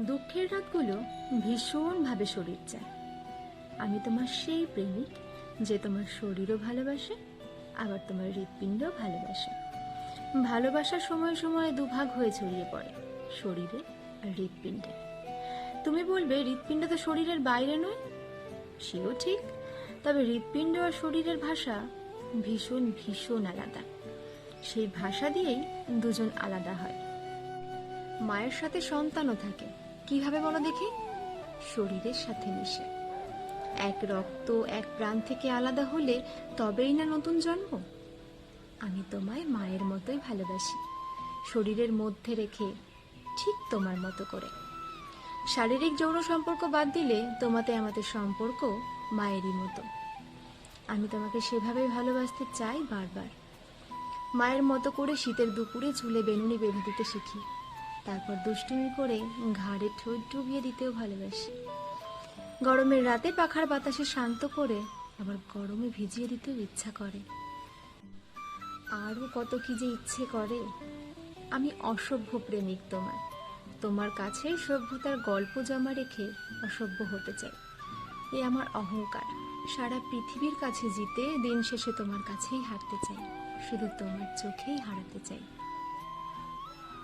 দুঃখের রাতগুলো ভীষণভাবে শরীর চায়। আমি তোমার সেই প্রেমিক যে তোমার শরীরও ভালোবাসে, আবার তোমার হৃৎপিণ্ডও ভালোবাসে। ভালোবাসার সময় সময় দুভাগ হয়ে ছড়িয়ে পড়ে, শরীরে আর হৃৎপিণ্ডে। তুমি বলবে হৃৎপিণ্ড তো শরীরের বাইরে নয়, সেও ঠিক। তবে হৃৎপিণ্ড আর শরীরের ভাষা ভীষণ ভীষণ আলাদা। সেই ভাষা দিয়েই দুজন আলাদা হয়। মায়ের সাথে সন্তানও থাকে কিভাবে বলো দেখি? শরীরের সাথে মিশে। এক রক্ত এক প্রাণ থেকে আলাদা হলে তবেই না নতুন জন্ম। আমি তোমায় মায়ের মতোই ভালোবাসি, শরীরের মধ্যে রেখে, ঠিক তোমার মতো করে। শারীরিক যৌন সম্পর্ক বাদ দিলে তোমাতে আমাদের সম্পর্ক মায়েরই মতো। আমি তোমাকে সেভাবেই ভালোবাসতে চাই বারবার। মায়ের মতো করে শীতের দুপুরে চুলে বেনুনি বেঁধে দিতে শিখি, তারপর দুষ্টুমি করে ঘাড়ে ঠোঁট ডুবিয়ে দিতেও ভালোবাসি। গরমের রাতে পাখার বাতাসে শান্ত করে আবার গরমে ভিজিয়ে দিতেও ইচ্ছা করে। আরও কত কি যে ইচ্ছে করে। আমি অসভ্য প্রেমিক তোমার। তোমার কাছে সভ্যতার গল্প জমা রেখে অসভ্য হতে চাই। এ আমার অহংকার। সারা পৃথিবীর কাছে জিতে দিন শেষে তোমার কাছেই হারতে চাই, শুধু তোমার চোখেই হারাতে চাই।